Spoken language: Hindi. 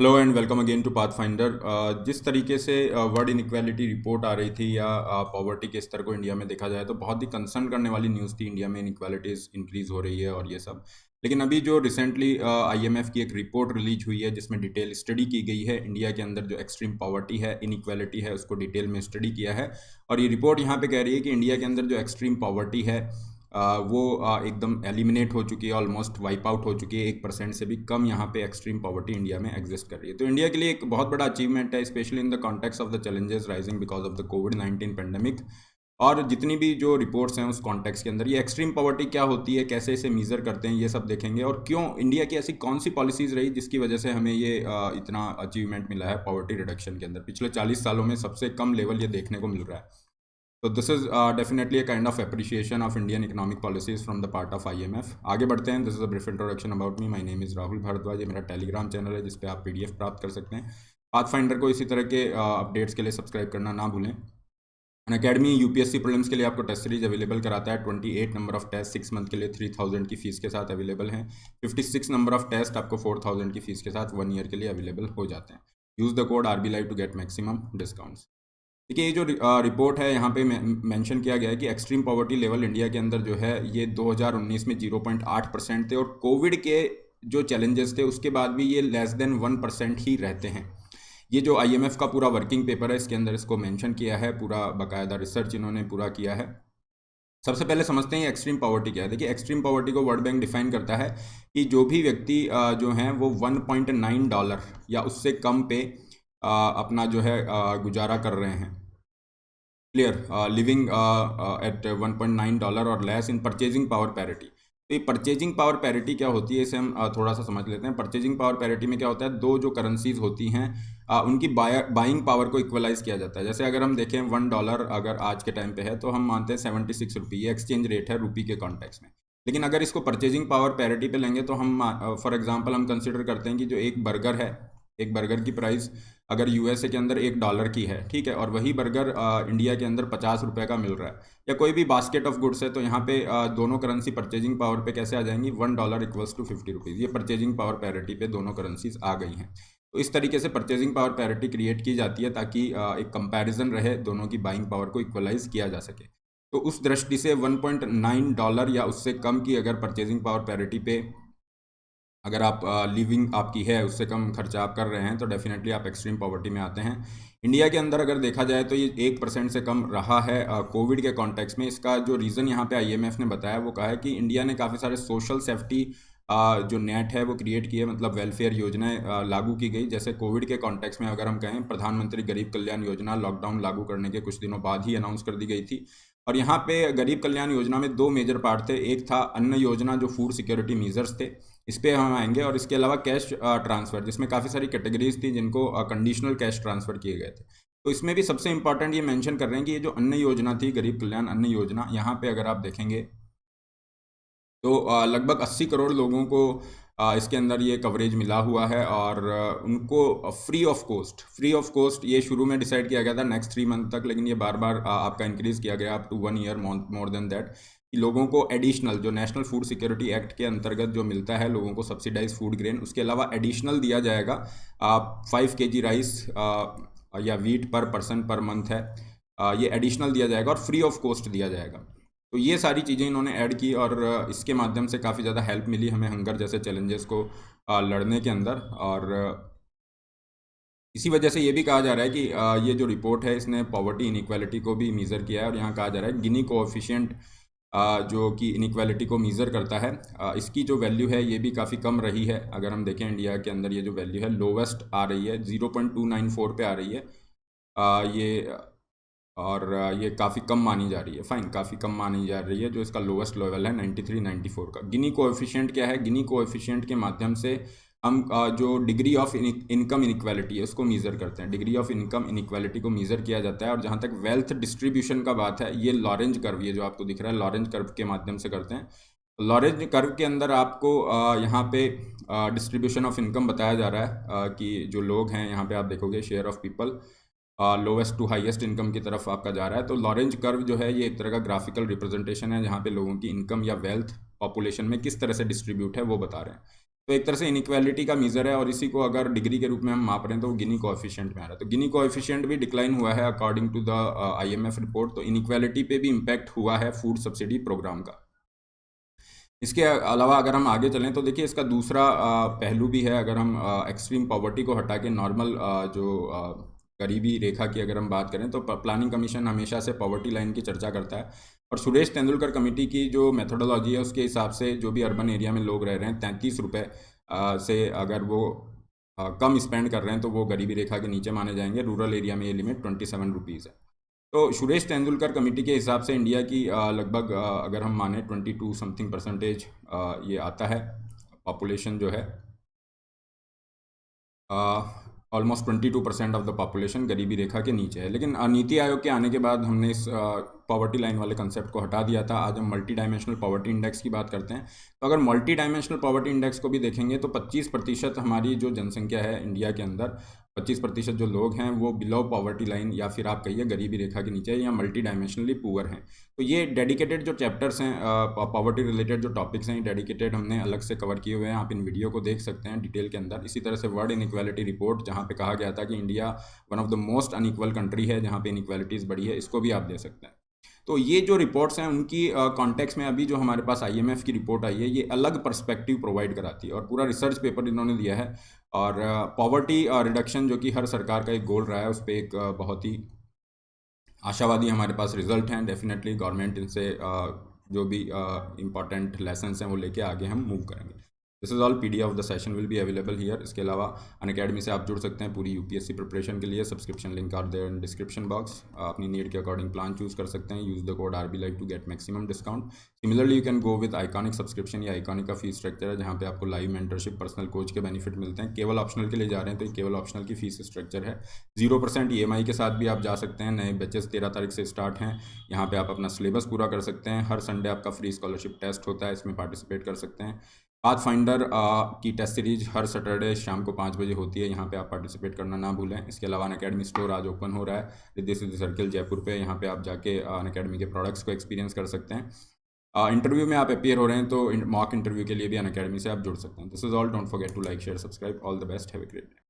Hello and welcome again to Pathfinder. जिस तरीके से वर्ल्ड इनइक्वालिटी रिपोर्ट आ रही थी या पॉवर्टी के स्तर को इंडिया में देखा जाए तो बहुत ही कंसर्न करने वाली न्यूज़ थी। इंडिया में इनइक्वालिटीज़ इंक्रीज़ हो रही है और ये सब। लेकिन अभी जो रिसेंटली आईएमएफ की एक रिपोर्ट रिलीज हुई है जिसमें डिटेल स्टडी की गई है इंडिया के अंदर जो एक्सट्रीम पॉवर्टी है, इनइक्वालिटी है, उसको डिटेल में स्टडी किया है। और ये रिपोर्ट यहाँ पे कह रही है कि इंडिया के अंदर जो एक्सट्रीम पॉवर्टी है वो एकदम एलिमिनेट हो चुकी है, ऑलमोस्ट वाइप आउट हो चुकी है। 1% से भी कम यहाँ पे एक्सट्रीम पॉवर्टी इंडिया में एग्जिस्ट कर रही है। तो इंडिया के लिए एक बहुत बड़ा अचीवमेंट है, specially in the context of the challenges rising because of the covid pandemic. और जितनी भी जो रिपोर्ट्स हैं उस कॉन्टेक्स्ट के अंदर ये एक्सट्रीम पॉवर्टी क्या होती है, कैसे इसे मीज़र करते हैं, ये सब देखेंगे। और क्यों इंडिया की ऐसी कौन सी पॉलिसीज़ रही जिसकी वजह से हमें ये इतना अचीवमेंट मिला है पॉवर्टी रिडक्शन के अंदर। पिछले 40 सालों में सबसे कम लेवल ये देखने को मिल रहा है। तो this is definitely a kind of appreciation of Indian economic policies from the part of IMF. आगे बढ़ते हैं। This is a brief introduction about me. My name is Rahul Bhardwaj. ये मेरा टेलीग्राम चैनल है जिस पे आप पीडीएफ प्राप्त कर सकते हैं। पाथफाइंडर को इसी तरह के अपडेट्स के लिए सब्सक्राइब करना ना भूलें। अनअकैडमी यूपीएससी प्रीलिम्स के लिए आपको टेस्ट सीरीज अवेलेबल कराता है। 28 नंबर ऑफ टेस्ट 6 मंथ के लिए 3000 की फीस के साथ अवेलेबल हैं। 56 नंबर ऑफ टेस्ट आपको 4000 की फीस के साथ 1 ईयर के लिए अवेलेबल हो जाते हैं। Use the code RB Live to get maximum discounts. देखिए, ये जो रिपोर्ट है यहाँ पे मेंशन किया गया है कि एक्सट्रीम पॉवर्टी लेवल इंडिया के अंदर जो है ये 2019 में 0.8% थे और कोविड के जो चैलेंजेस थे उसके बाद भी ये लेस देन 1% ही रहते हैं। ये जो आईएमएफ का पूरा वर्किंग पेपर है इसके अंदर इसको मेंशन किया है, पूरा बाकायदा रिसर्च इन्होंने पूरा किया है। सबसे पहले समझते हैं एक्सट्रीम पॉवर्टी क्या है। देखिए, एक्सट्रीम पॉवर्टी को वर्ल्ड बैंक डिफाइन करता है कि जो भी व्यक्ति जो हैं वो $1.9 या उससे कम पे अपना जो है गुजारा कर रहे हैं, क्लियर, लिविंग एट $1.9 और less in purchasing power parity. तो ये परचेजिंग पावर पैरिटी क्या होती है इसे हम थोड़ा सा समझ लेते हैं। परचेजिंग पावर पैरिटी में क्या होता है, दो जो करेंसीज होती हैं उनकी बाइंग पावर को इक्वलाइज किया जाता है। जैसे अगर हम देखें $1 अगर आज के टाइम पे है तो हम मानते हैं 76 रुपये, ये एक्सचेंज रेट है रुपी के कॉन्टेक्स्ट में। लेकिन अगर इसको परचेजिंग पावर पैरिटी पे लेंगे तो हम फॉर एग्जांपल हम कंसिडर करते हैं कि जो एक बर्गर है, एक बर्गर की प्राइस अगर यूएसए के अंदर $1 की है, ठीक है, और वही बर्गर इंडिया के अंदर 50 रुपये का मिल रहा है, या कोई भी बास्केट ऑफ गुड्स है, तो यहाँ पे दोनों करेंसी परचेजिंग पावर पे कैसे आ जाएंगी, $1 इक्वल्स टू 50 रुपीज़। ये परचेजिंग पावर पैरिटी पे दोनों करेंसीज आ गई हैं। तो इस तरीके से परचेजिंग पावर पैरिटी क्रिएट की जाती है ताकि एक कंपैरिजन रहे, दोनों की बाइंग पावर को इक्वलाइज किया जा सके। तो उस दृष्टि से $1.9 या उससे कम की अगर परचेजिंग पावर पैरिटी पे अगर आप लिविंग आपकी है, उससे कम खर्चा आप कर रहे हैं, तो डेफिनेटली आप एक्सट्रीम पॉवर्टी में आते हैं। इंडिया के अंदर अगर देखा जाए तो ये 1% से कम रहा है कोविड के कॉन्टेक्स्ट में। इसका जो रीज़न यहाँ पे आईएमएफ ने बताया वो कहा है कि इंडिया ने काफ़ी सारे सोशल सेफ्टी जो नेट है वो क्रिएट किए, मतलब वेलफेयर योजनाएं लागू की गई। जैसे कोविड के कॉन्टेक्स्ट में अगर हम कहें, प्रधानमंत्री गरीब कल्याण योजना लॉकडाउन लागू करने के कुछ दिनों बाद ही अनाउंस कर दी गई थी। और यहाँ पे गरीब कल्याण योजना में दो मेजर पार्ट थे। एक था अन्न योजना जो फूड सिक्योरिटी मेजर्स थे, इस पर हम आएंगे, और इसके अलावा कैश ट्रांसफ़र जिसमें काफ़ी सारी कैटेगरीज थी जिनको कंडीशनल कैश ट्रांसफ़र किए गए थे। तो इसमें भी सबसे इंपॉर्टेंट ये मेंशन कर रहे हैं कि ये जो अन्न योजना थी, गरीब कल्याण अन्न योजना, यहाँ पे अगर आप देखेंगे तो लगभग 80 करोड़ लोगों को इसके अंदर ये कवरेज मिला हुआ है। और उनको फ्री ऑफ कॉस्ट ये शुरू में डिसाइड किया गया था नेक्स्ट 3 मंथ तक, लेकिन ये बार बार आपका इंक्रीज़ किया गया up to 1 year more than that, कि लोगों को एडिशनल जो नेशनल फूड सिक्योरिटी एक्ट के अंतर्गत जो मिलता है लोगों को सब्सिडाइज फूड ग्रेन, उसके अलावा एडिशनल दिया जाएगा 5 kg राइस या वीट पर पर्सन पर मंथ है, ये एडिशनल दिया जाएगा और फ्री ऑफ कॉस्ट दिया जाएगा। तो ये सारी चीज़ें इन्होंने ऐड की और इसके माध्यम से काफ़ी ज़्यादा हेल्प मिली हमें हंगर जैसे चैलेंजेस को लड़ने के अंदर। और इसी वजह से ये भी कहा जा रहा है कि ये जो रिपोर्ट है इसने पॉवर्टी इनइक्वालिटी को भी मीज़र किया है। और यहाँ कहा जा रहा है गिनी कोएफिशिएंट जो कि इनइक्वालिटी को मीज़र करता है, इसकी जो वैल्यू है ये भी काफ़ी कम रही है। अगर हम देखें इंडिया के अंदर ये जो वैल्यू है लोवेस्ट आ रही है, 0.294 पे आ रही है ये, और ये काफ़ी कम मानी जा रही है, फाइन, काफ़ी कम मानी जा रही है। जो इसका लोवेस्ट लेवल है 93 94 का। गिनी कोएफिशिएंट क्या है, गिनी कोएफिशिएंट के माध्यम से हम जो डिग्री ऑफ इनकम इनइक्वालिटी है उसको मीज़र करते हैं। डिग्री ऑफ इनकम इनइक्वालिटी को मीज़र किया जाता है। और जहाँ तक वेल्थ डिस्ट्रीब्यूशन का बात है, ये लॉरेंज कर्व, ये जो आपको दिख रहा है लॉरेंज कर्व के माध्यम से करते हैं। लॉरेंज कर्व के अंदर आपको यहाँ पे डिस्ट्रीब्यूशन ऑफ इनकम बताया जा रहा है कि जो लोग हैं यहाँ पे आप देखोगे share of people lowest to highest income की तरफ आपका जा रहा है। तो लॉरेंज कर्व जो है ये एक तरह का ग्राफिकल रिप्रेजेंटेशन है जहाँ पे लोगों की इनकम या वेल्थ पॉपुलेशन में किस तरह से डिस्ट्रीब्यूट है वो बता रहे हैं। तो एक तरह से इनइक्वालिटी का मीज़र है, और इसी को अगर डिग्री के रूप में हम माप रहे हैं तो वो गिनी कोएफिशिएंट में आ रहा है। तो गिनी कोएफिशिएंट भी डिक्लाइन हुआ है according to the IMF report. तो इनइक्वालिटी पे भी इम्पैक्ट हुआ है फूड सब्सिडी प्रोग्राम का। इसके अलावा अगर हम आगे चलें तो देखिए इसका दूसरा पहलू भी है। अगर हम एक्सट्रीम पॉवर्टी को हटा के नॉर्मल जो गरीबी रेखा की अगर हम बात करें तो प्लानिंग कमीशन हमेशा से पॉवर्टी लाइन की चर्चा करता है, और सुरेश तेंदुलकर कमेटी की जो मेथोडोलॉजी है उसके हिसाब से जो भी अर्बन एरिया में लोग रह रहे हैं 33 रुपये से अगर वो कम स्पेंड कर रहे हैं तो वो गरीबी रेखा के नीचे माने जाएंगे। रूरल एरिया में ये लिमिट 27 रुपीज़ है। तो सुरेश तेंदुलकर कमेटी के हिसाब से इंडिया की लगभग अगर हम माने 22 समथिंग परसेंटेज ये आता है पॉपुलेशन जो है, ऑलमोस्ट 22% ऑफ द पॉपुलेशन गरीबी रेखा के नीचे है। लेकिन नीति आयोग के आने के बाद हमने इस पॉवर्टी लाइन वाले कंसेप्ट को हटा दिया था। आज हम मल्टी डायमेंशनल पॉवर्टी इंडेक्स की बात करते हैं। तो अगर मल्टी डायमेंशनल पॉवर्टी इंडेक्स को भी देखेंगे तो 25% हमारी जो जनसंख्या है इंडिया के अंदर, 25% जो लोग हैं वो बिलो पॉवर्टी लाइन या फिर आप कहिए गरीबी रेखा के नीचे या मल्टी डायमेंशनली पुअर हैं। तो ये डेडिकेटेड जो चैप्टर्स हैं पॉवर्टी रिलेटेड जो टॉपिक्स हैं डेडिकेटेड हमने अलग से कवर किए हुए हैं। आप इन वीडियो को देख सकते हैं डिटेल के अंदर। इसी तरह से वर्ल्ड इनइक्वालिटी रिपोर्ट जहाँ पे कहा गया था कि India one of the most unequal country है जहाँ पे इनइक्वालिटीज़ बढ़ी है, इसको भी आप दे सकते हैं। तो ये जो रिपोर्ट्स हैं उनकी कॉन्टेक्स्ट में अभी जो हमारे पास IMF की रिपोर्ट आई है ये अलग पर्सपेक्टिव प्रोवाइड कराती है, और पूरा रिसर्च पेपर इन्होंने दिया है। और पॉवर्टी रिडक्शन जो कि हर सरकार का एक गोल रहा है उस पर एक बहुत ही आशावादी हमारे पास रिजल्ट हैं। डेफिनेटली गवर्नमेंट इनसे जो भी इम्पॉर्टेंट लेसन्स हैं वो लेके आगे हम मूव करेंगे। This is all. PDF of the session will be available here. इसके अलावा अनअकैडमी से आप जुड़ सकते हैं पूरी UPSC प्रिपरेशन के लिए। Subscription link are there in description box. अपनी नीड के अकॉर्डिंग प्लान चूज कर सकते हैं। Use the code RBLIVE to get maximum discount. Similarly you can go with iconic subscription. या आइकॉनिक का फीस स्ट्रक्चर है जहाँ पे आपको लाइव मेंटरशिप, पर्सनल कोच के बेनिफिट मिलते हैं। केवल ऑप्शनल के लिए जा रहे हैं तो केवल ऑप्शनल की फीस स्ट्रक्चर है। 0% EMI के साथ भी आप जा सकते हैं। नए बैचेस 13 तारीख से स्टार्ट हैं। यहाँ पे आप अपना सिलेबस पूरा कर सकते हैं। हर संडे आपका फ्री स्कॉलरशिप टेस्ट होता है, इसमें पार्टिसिपेट कर सकते हैं। पाथफाइंडर की टेस्ट सीरीज हर सैटरडे शाम को 5 बजे होती है, यहाँ पे आप पार्टिसिपेट करना ना भूलें। इसके अलावा अनअकैडमी स्टोर आज ओपन हो रहा है रिद्धि सिद्धि सर्किल जयपुर पे। यहाँ पे आप जाके अनअकैडमी के प्रोडक्ट्स को एक्सपीरियंस कर सकते हैं। इंटरव्यू में आप अपीयर हो रहे हैं तो मॉक इंटरव्यू के लिए भी अनअकैडमी से आप जुड़ सकते हैं। This is all. Don't forget to like share subscribe. All the best. Have a great day.